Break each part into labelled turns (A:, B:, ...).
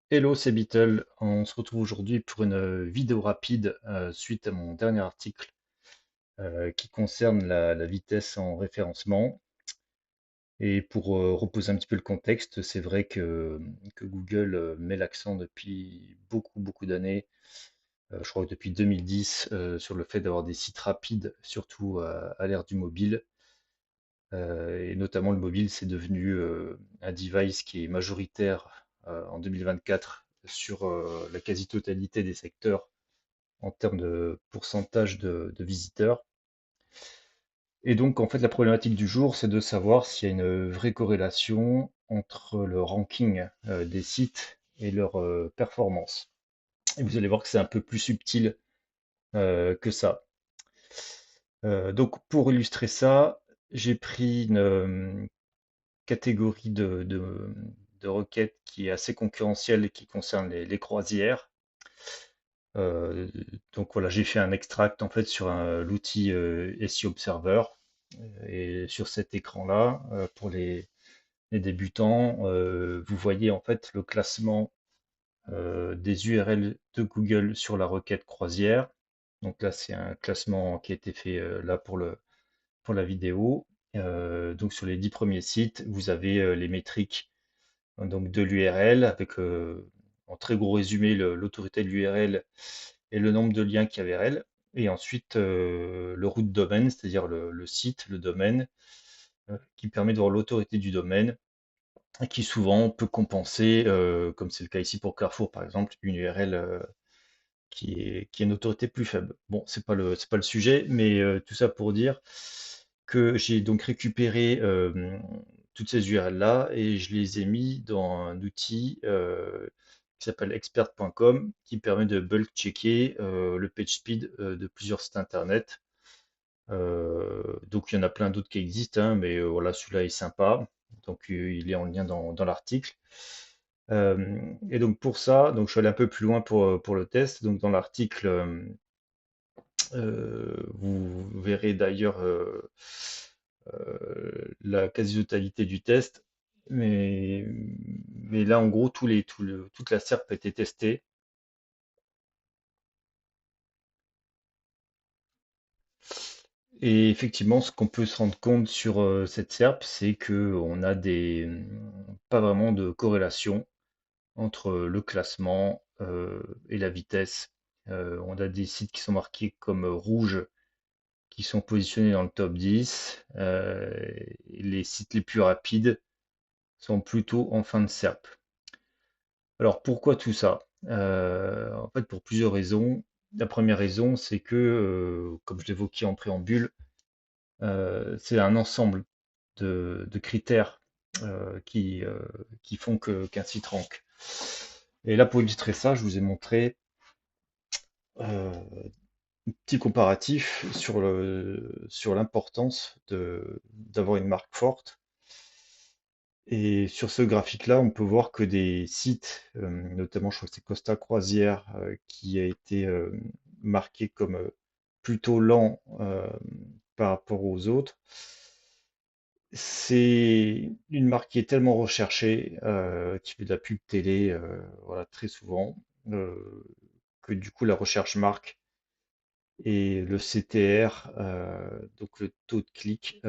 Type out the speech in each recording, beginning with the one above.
A: Hello, c'est Beetle. On se retrouve aujourd'hui pour une vidéo rapide suite à mon dernier article qui concerne la vitesse en référencement. Et pour reposer un petit peu le contexte, c'est vrai que Google met l'accent depuis beaucoup d'années, je crois que depuis 2010, sur le fait d'avoir des sites rapides, surtout à l'ère du mobile. Et notamment le mobile, c'est devenu un device qui est majoritaire en 2024 sur la quasi-totalité des secteurs en termes de pourcentage de visiteurs. Et donc, en fait, la problématique du jour, c'est de savoir s'il y a une vraie corrélation entre le ranking des sites et leur performance. Et vous allez voir que c'est un peu plus subtil que ça. Donc, pour illustrer ça, j'ai pris une catégorie de requêtes qui est assez concurrentielle et qui concerne les croisières. Euh, donc voilà, j'ai fait un extract en fait sur l'outil SEO Observer. Et sur cet écran-là, pour les débutants, vous voyez en fait le classement des URL de Google sur la requête croisière. Donc là, c'est un classement qui a été fait là pour la vidéo. Donc sur les 10 premiers sites, vous avez les métriques donc de l'URL avec en très gros résumé l'autorité de l'URL et le nombre de liens qu'il y avait elle. Et ensuite le root domaine, c'est-à-dire le site, le domaine, qui permet de voir l'autorité du domaine et qui souvent peut compenser, comme c'est le cas ici pour Carrefour par exemple, une URL qui a une autorité plus faible. Bon, c'est pas le sujet, mais tout ça pour dire que j'ai donc récupéré toutes ces URL-là et je les ai mis dans un outil qui s'appelle expert.com qui permet de bulk checker le page speed de plusieurs sites internet. Donc il y en a plein d'autres qui existent, hein, mais voilà, celui-là est sympa. Donc il est en lien dans l'article. Et donc pour ça, donc je suis allé un peu plus loin pour le test. Donc dans l'article, vous verrez d'ailleurs la quasi-totalité du test. Mais, mais là, en gros, toute la SERP a été testée. Et effectivement, ce qu'on peut se rendre compte sur cette SERP, c'est que on a pas vraiment de corrélation entre le classement et la vitesse. On a des sites qui sont marqués comme rouge, qui sont positionnés dans le top 10. Les sites les plus rapides sont plutôt en fin de SERP. Alors pourquoi tout ça? En fait, pour plusieurs raisons. La première raison, c'est que, comme je l'évoquais en préambule, c'est un ensemble de critères qui font qu'un site rank. Et là, pour illustrer ça, je vous ai montré un petit comparatif sur l'importance d'avoir une marque forte. Et sur ce graphique-là, on peut voir que des sites, notamment je crois que c'est Costa Croisière, qui a été marqué comme plutôt lent par rapport aux autres. C'est une marque qui est tellement recherchée, qui fait de la pub télé, voilà, très souvent, euh, que du coup la recherche marque et le CTR, donc le taux de clic,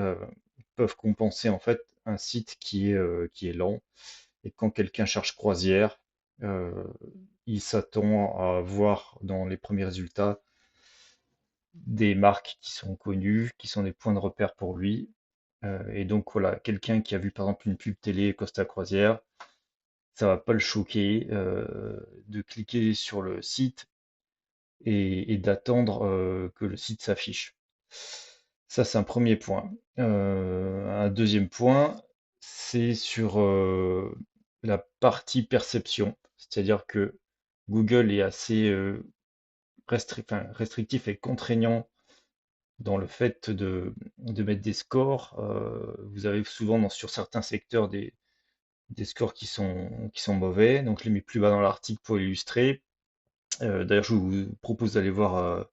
A: peuvent compenser en fait un site qui est lent. Et quand quelqu'un cherche croisière, euh, il s'attend à voir dans les premiers résultats des marques qui sont connues, qui sont des points de repère pour lui. Et donc voilà, quelqu'un qui a vu par exemple une pub télé Costa Croisière, ça va pas le choquer de cliquer sur le site et d'attendre que le site s'affiche. Ça, c'est un premier point. Un deuxième point, c'est sur la partie perception. C'est-à-dire que Google est assez restrictif et contraignant dans le fait de mettre des scores. Vous avez souvent sur certains secteurs des scores qui sont mauvais. Donc, je les mets plus bas dans l'article pour illustrer. D'ailleurs, je vous propose d'aller voir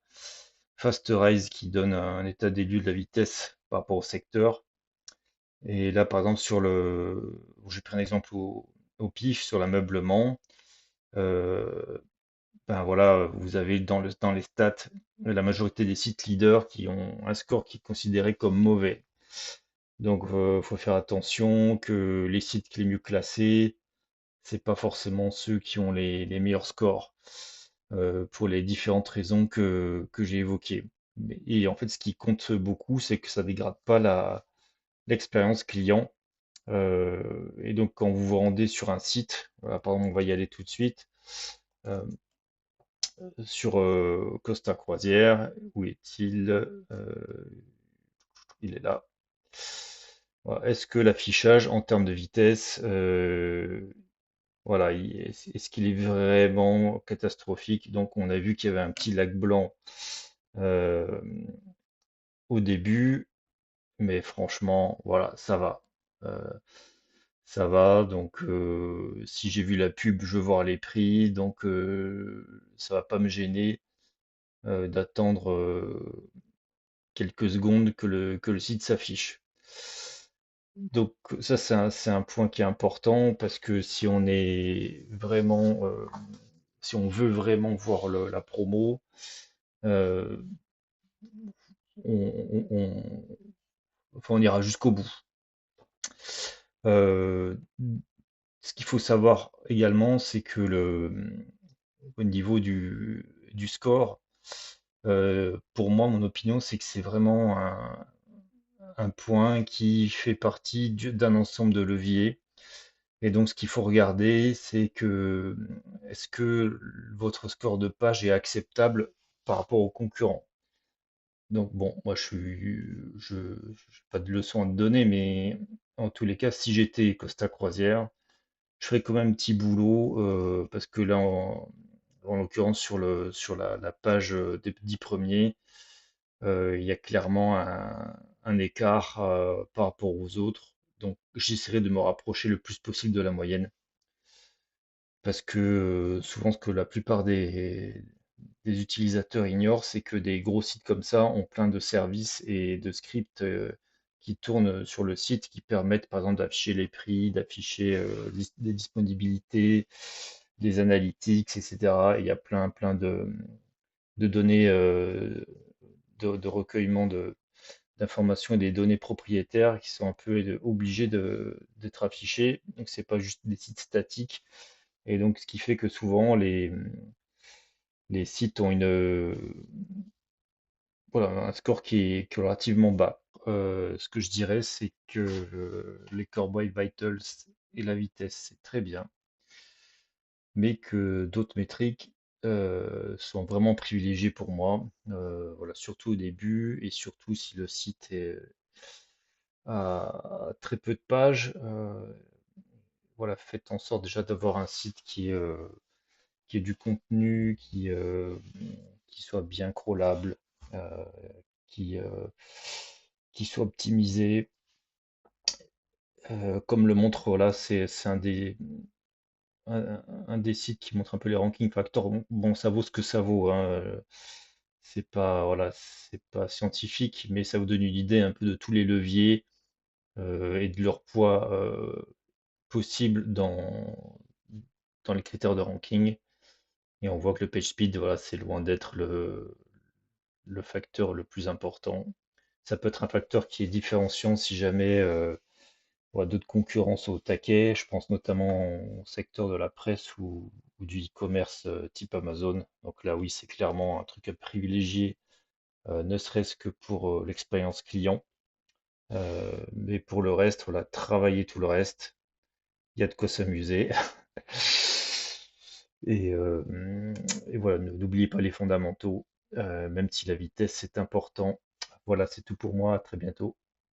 A: Fasterize qui donne un état des lieux de la vitesse par rapport au secteur. Et là, par exemple, j'ai pris un exemple au pif sur l'ameublement. Euh, ben voilà, vous avez dans les stats la majorité des sites leaders qui ont un score qui est considéré comme mauvais. Donc, faut faire attention que les sites les mieux classés, c'est pas forcément ceux qui ont les meilleurs scores, pour les différentes raisons que j'ai évoquées. Et en fait, ce qui compte beaucoup, c'est que ça dégrade pas l'expérience client. Et donc, quand vous vous rendez sur un site, voilà, par exemple, on va y aller tout de suite, euh, sur Costa Croisière, où est-il? Il est là. Voilà. Est-ce que l'affichage en termes de vitesse, voilà, est-ce qu'il est vraiment catastrophique? Donc, on a vu qu'il y avait un petit lac blanc euh, au début, mais franchement, voilà, ça va. Euh, Ça va, donc si j'ai vu la pub, je veux voir les prix, donc ça va pas me gêner d'attendre quelques secondes que le site s'affiche. Donc ça, c'est un point qui est important parce que si on est vraiment, si on veut vraiment voir la promo, euh, enfin, on ira jusqu'au bout. Euh, Ce qu'il faut savoir également, c'est que au niveau du score, pour moi, mon opinion, c'est que c'est vraiment un point qui fait partie d'un ensemble de leviers. Et donc, ce qu'il faut regarder, c'est que est-ce que votre score de page est acceptable par rapport aux concurrents? Donc, bon, moi, je n'ai pas de leçon à te donner, mais en tous les cas, si j'étais Costa Croisière, je ferais quand même un petit boulot, parce que là, en l'occurrence, sur la page des 10 premiers, il y a clairement un écart par rapport aux autres. Donc, j'essaierai de me rapprocher le plus possible de la moyenne. Parce que souvent, ce que la plupart des utilisateurs ignorent, c'est que des gros sites comme ça ont plein de services et de scripts qui tournent sur le site qui permettent, par exemple, d'afficher les prix, d'afficher des disponibilités, des analytics, etc. Et il y a plein de données de recueillement d'informations et des données propriétaires qui sont un peu obligées d'être affichées. Donc, c'est pas juste des sites statiques. Et donc, ce qui fait que souvent, les sites ont voilà, un score qui est relativement bas. Ce que je dirais, c'est que les Core Web Vitals et la vitesse, c'est très bien, mais que d'autres métriques sont vraiment privilégiées pour moi. Voilà, surtout au début et surtout si le site a très peu de pages. Voilà, faites en sorte déjà d'avoir un site qui ait du contenu, qui soit bien crawlable, euh, qui, euh, qui soit optimisé. Comme le montre, voilà, c'est un des sites qui montre un peu les ranking factors. Bon, ça vaut ce que ça vaut, hein. C'est pas, voilà, c'est pas scientifique, mais ça vous donne une idée un peu de tous les leviers et de leur poids possible dans les critères de ranking. Et on voit que le page speed, voilà, c'est loin d'être le facteur le plus important. Ça peut être un facteur qui est différenciant si jamais voilà, d'autres concurrents sont au taquet. Je pense notamment au secteur de la presse ou du e-commerce type Amazon. Donc là, oui, c'est clairement un truc à privilégier, ne serait-ce que pour l'expérience client. Mais pour le reste, voilà, travailler tout le reste, il y a de quoi s'amuser. Et, et voilà, n'oubliez pas les fondamentaux, même si la vitesse c'est important. Voilà, c'est tout pour moi. À très bientôt.